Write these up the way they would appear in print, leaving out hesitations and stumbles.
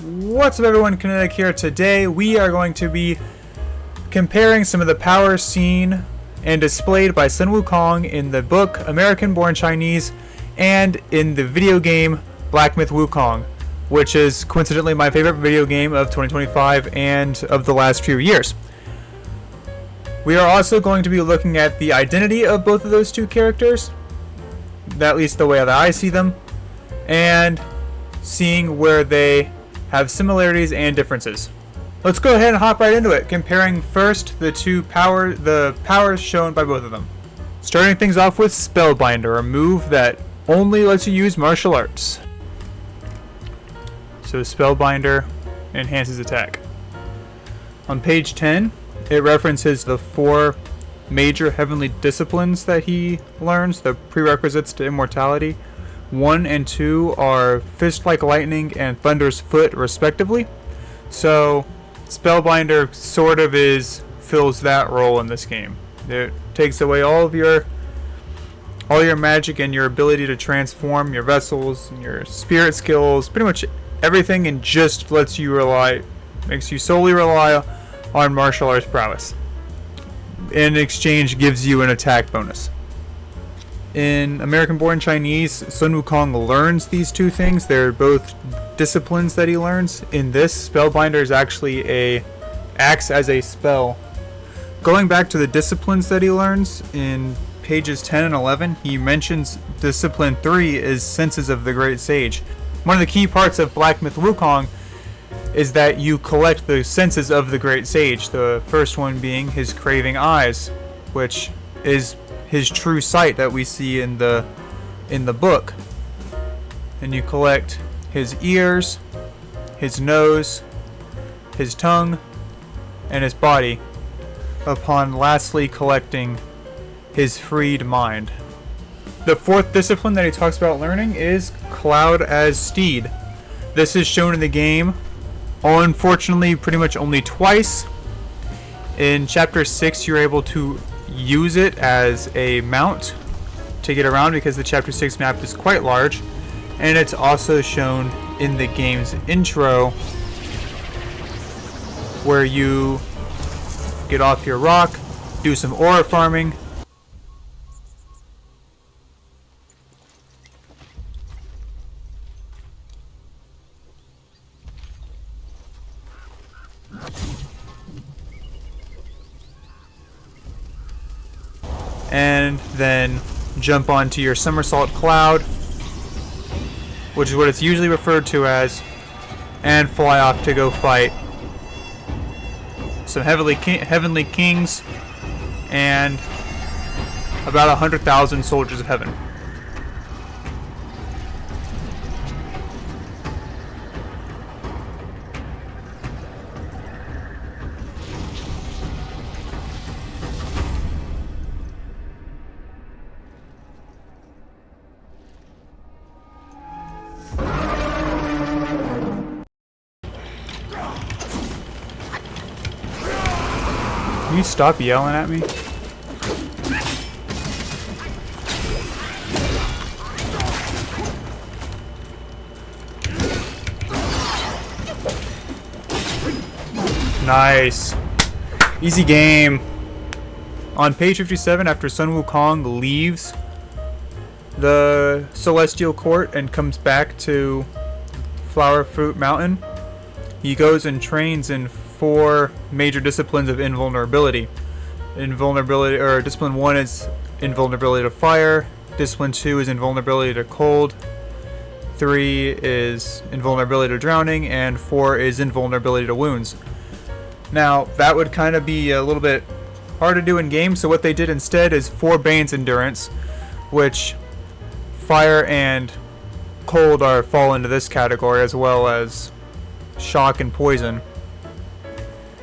What's up everyone, Kinetic here. Today we are going to be comparing some of the powers seen and displayed by Sun Wukong in the book American Born Chinese and in the video game Black Myth Wukong, which is coincidentally my favorite video game of 2025 and of the last few years. We are also going to be looking at the identity of both of those two characters, at least the way that I see them, and seeing where they have similarities and differences. Let's go ahead and hop right into it, comparing first the powers shown by both of them. Starting things off with Spellbinder, a move that only lets you use martial arts. So Spellbinder enhances attack. On page 10, it references the 4 major heavenly disciplines that he learns, the prerequisites to immortality. 1 and 2 are Fist-like Lightning and Thunder's Foot, respectively. So Spellbinder sort of fills that role in this game. It takes away all your magic and your ability to transform your vessels and your spirit skills, pretty much everything, and just makes you solely rely on martial arts prowess. In exchange, gives you an attack bonus. In American Born Chinese, Sun Wukong learns these two things. They're both disciplines that he learns. In this, Spellbinder actually acts as a spell. Going back to the disciplines that he learns, in pages 10 and 11, he mentions Discipline 3 is Senses of the Great Sage. One of the key parts of Black Myth Wukong is that you collect the senses of the Great Sage, the first one being his craving eyes, which is his true sight that we see in the book. And you collect his ears, his nose, his tongue, and his body, upon lastly collecting his freed mind. The 4th discipline that he talks about learning is Cloud as Steed. This is shown in the game, unfortunately, pretty much only twice. In chapter 6, you're able to use it as a mount to get around because the chapter 6 map is quite large, and it's also shown in the game's intro where you get off your rock, do some aura farming, and then jump onto your somersault cloud, which is what it's usually referred to as, and fly off to go fight some heavenly kings and about 100,000 soldiers of heaven. Can you stop yelling at me? Nice. Easy game. On page 57, after Sun Wukong leaves the Celestial Court and comes back to Flower Fruit Mountain, he goes and trains in 4 major disciplines of invulnerability. Discipline 1 is invulnerability to fire, Discipline 2 is invulnerability to cold, 3 is invulnerability to drowning, and 4 is invulnerability to wounds. Now, that would kind of be a little bit hard to do in game, so what they did instead is 4 Bane's Endurance, which fire and cold fall into this category, as well as shock and poison.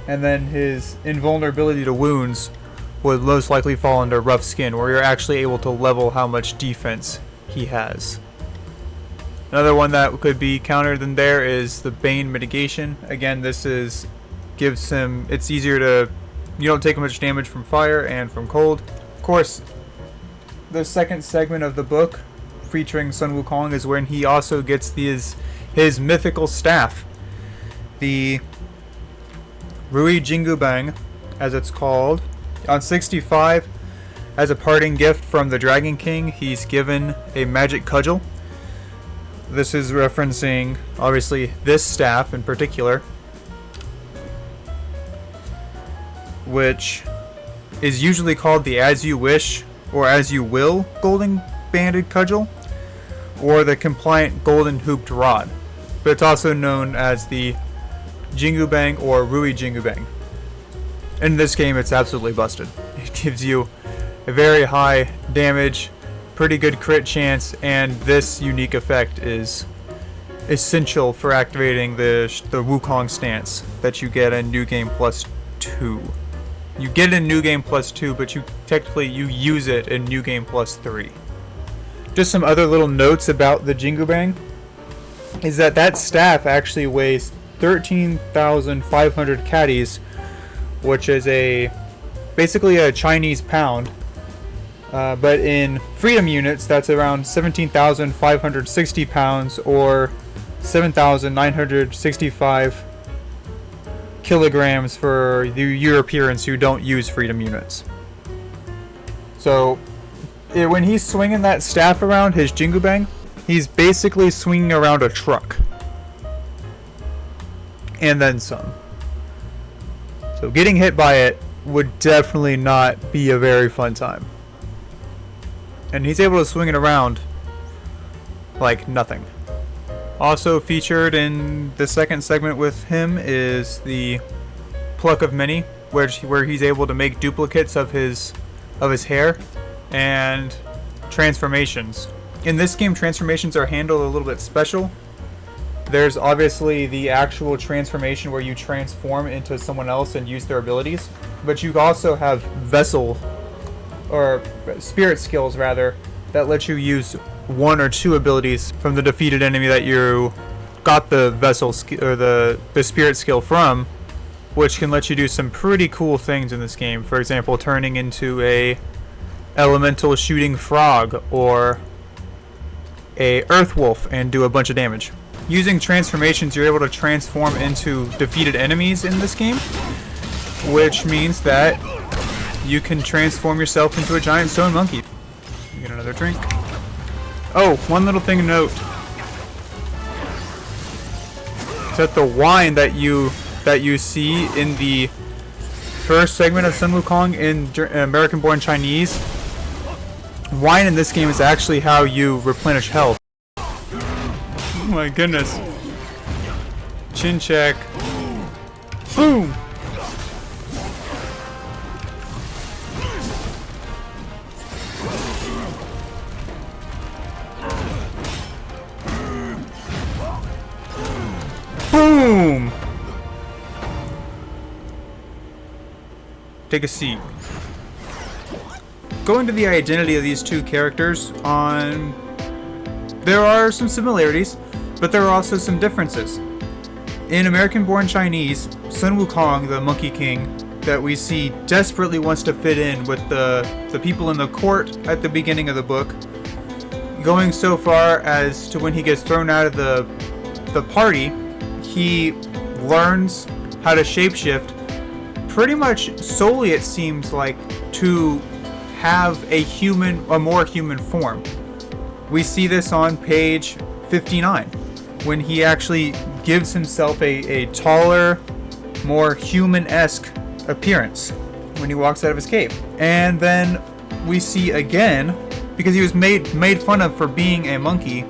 And then his invulnerability to wounds would most likely fall under rough skin, where you're actually able to level how much defense he has. Another one that could be countered in there is the Bane mitigation. Again, it's easier to, you don't take much damage from fire and from cold. Of course, the second segment of the book featuring Sun Wukong is when he also gets his mythical staff. the Rui Jingu Bang, as it's called. On 65, as a parting gift from the Dragon King, he's given a magic cudgel. This is referencing, obviously, this staff in particular, which is usually called the As You Wish or As You Will Golden Banded Cudgel, or the Compliant Golden Hooped Rod. But it's also known as the Jingu Bang or Rui Jingu Bang. In this game, it's absolutely busted. It gives you a very high damage, pretty good crit chance, and this unique effect is essential for activating the Wukong stance that you get in New Game Plus 2. You get it in New Game Plus 2, but you use it in New Game Plus 3. Just some other little notes about the Jingu Bang is that staff actually weighs 13,500 catties, which is basically a Chinese pound. But in freedom units, that's around 17,560 pounds, or 7,965 kilograms for the Europeans who don't use freedom units. So when he's swinging that staff around, his Jingu Bang, he's basically swinging around a truck. And then some. So getting hit by it would definitely not be a very fun time. And he's able to swing it around like nothing. Also featured in the second segment with him is the Pluck of Many, where he's able to make duplicates of his hair, and transformations. In this game, transformations are handled a little bit special. There's obviously the actual transformation where you transform into someone else and use their abilities, but you also have vessel or spirit skills rather that let you use one or two abilities from the defeated enemy that you got the vessel or the spirit skill from, which can let you do some pretty cool things in this game. For example, turning into a elemental shooting frog or a earth wolf and do a bunch of damage. Using transformations, you're able to transform into defeated enemies in this game, which means that you can transform yourself into a giant stone monkey. You get another drink. Oh, one little thing to note is that the wine that you see in the first segment of Sun Wukong in American-born Chinese, wine in this game is actually how you replenish health. Oh my goodness. Chin check. Boom! Boom! Take a seat. Going to the identity of these two characters, there are some similarities, but there are also some differences. In American-born Chinese, Sun Wukong, the Monkey King, that we see desperately wants to fit in with the people in the court at the beginning of the book, going so far as to when he gets thrown out of the party, he learns how to shapeshift pretty much solely, it seems like, to have a more human form. We see this on page 59, when he actually gives himself a taller, more human-esque appearance when he walks out of his cave. And then we see again, because he was made fun of for being a monkey,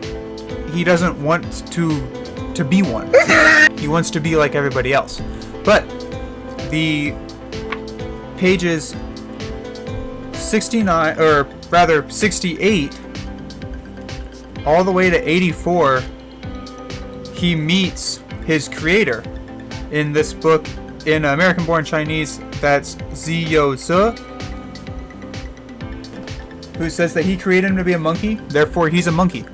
he doesn't want to be one. He wants to be like everybody else. But the pages 69, or rather 68, all the way to 84, he meets his creator. In this book, in American-born Chinese, that's Ziyo Ze, who says that he created him to be a monkey, therefore he's a monkey.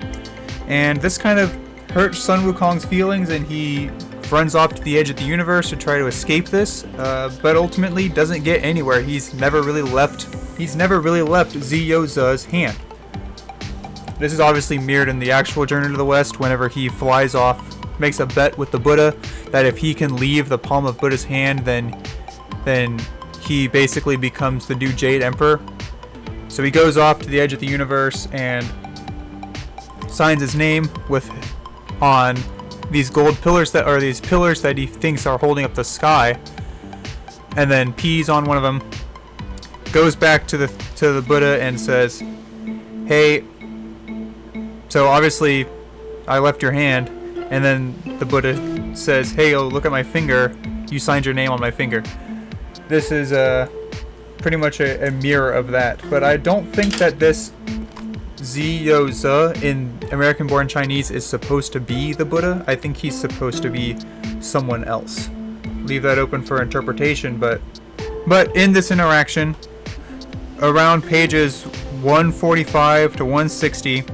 And this kind of hurts Sun Wukong's feelings, and he runs off to the edge of the universe to try to escape this, but ultimately doesn't get anywhere. He's never really left Ziyo Ze's hand. This is obviously mirrored in the actual Journey to the West whenever he flies off makes a bet with the Buddha that if he can leave the palm of Buddha's hand, then he basically becomes the new Jade Emperor. So he goes off to the edge of the universe and signs his name on these gold pillars that are these pillars that he thinks are holding up the sky, and then pees on one of them. Goes back to the Buddha and says, "Hey, so obviously I left your hand." And then the Buddha says, "Hey, oh, look at my finger. You signed your name on my finger." This is pretty much a mirror of that. But I don't think that this Zi in American-born Chinese is supposed to be the Buddha. I think he's supposed to be someone else. Leave that open for interpretation. But in this interaction, around pages 145 to 160,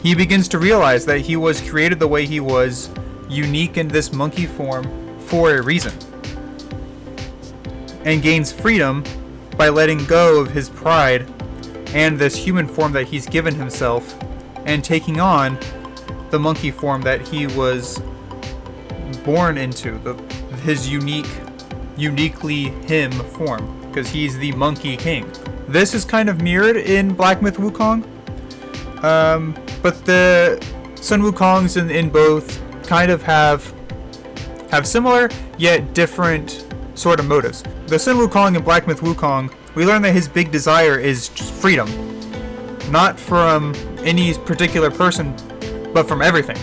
he begins to realize that he was created the way he was, unique in this monkey form, for a reason, and gains freedom by letting go of his pride and this human form that he's given himself, and taking on the monkey form that he was born into, his uniquely him form, because he's the Monkey King. This is kind of mirrored in Black Myth Wukong, but the Sun Wukongs in both kind of have similar yet different sort of motives. The Sun Wukong in Black Myth Wukong, we learn that his big desire is just freedom, not from any particular person, but from everything,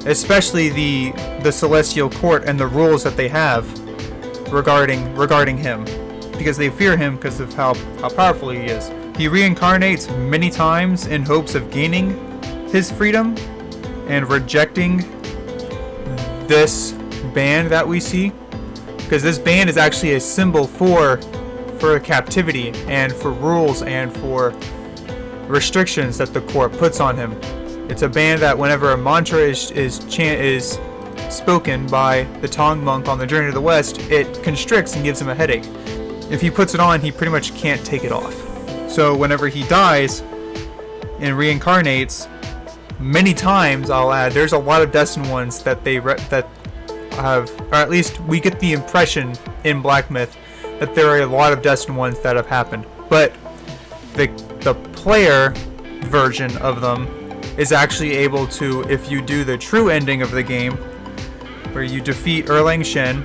especially the celestial court and the rules that they have regarding him, because they fear him because of how powerful he is. He reincarnates many times in hopes of gaining his freedom and rejecting this band that we see, because this band is actually a symbol for captivity and for rules and for restrictions that the court puts on him. It's a band that whenever a mantra is spoken by the Tong monk on the journey to the west, it constricts and gives him a headache. If he puts it on, he pretty much can't take it off. So whenever he dies and reincarnates, many times, I'll add, there's a lot of destined ones that have, or at least we get the impression in Black Myth that there are a lot of destined ones that have happened. But the player version of them is actually able to, if you do the true ending of the game, where you defeat Erlang Shen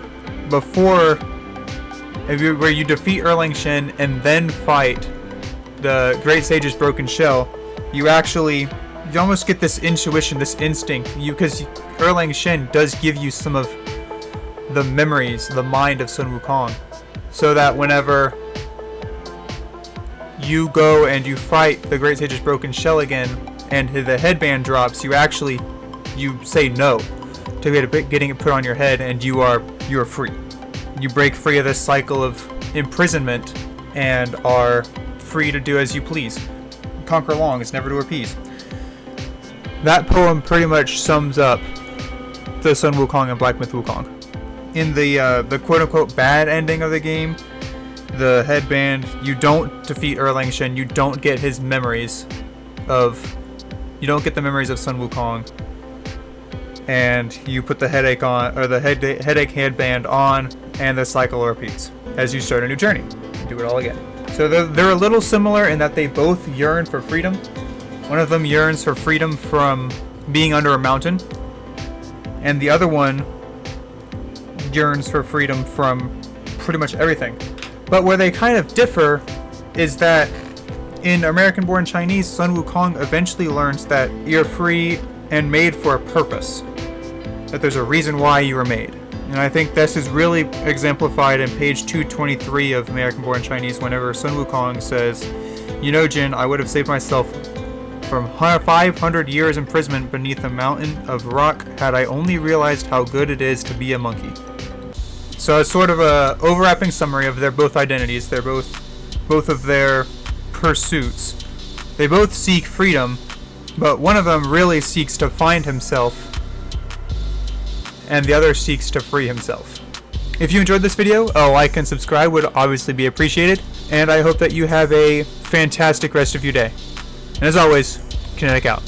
where you defeat Erlang Shen and then fight the Great Sage's Broken Shell, you almost get this intuition, this instinct, because Erlang Shen does give you some of the memories, the mind of Sun Wukong, so that whenever you go and you fight the Great Sage's Broken Shell again, and the headband drops, you say no to getting it put on your head, and you are free. You break free of this cycle of imprisonment and are free to do as you please. Conquer long is never to appease. That poem pretty much sums up the Sun Wukong and Black Myth Wukong. In the quote-unquote bad ending of the game, the headband, you don't defeat Erlang Shen, you don't get his memories you don't get the memories of Sun Wukong, and you put the headache on, or the headache headband on, and the cycle repeats as you start a new journey. Do it all again. So they're a little similar in that they both yearn for freedom. One of them yearns for freedom from being under a mountain, and the other one yearns for freedom from pretty much everything. But where they kind of differ is that in American-born Chinese, Sun Wukong eventually learns that you're free and made for a purpose, that there's a reason why you were made. And I think this is really exemplified in page 223 of American-born Chinese, whenever Sun Wukong says, "You know, Jin, I would have saved myself from 500 years imprisonment beneath a mountain of rock had I only realized how good it is to be a monkey." So it's sort of a overlapping summary of their both identities, both of their pursuits. They both seek freedom, but one of them really seeks to find himself, and the other seeks to free himself. If you enjoyed this video, a like and subscribe would obviously be appreciated, and I hope that you have a fantastic rest of your day. And as always, Kinetic out.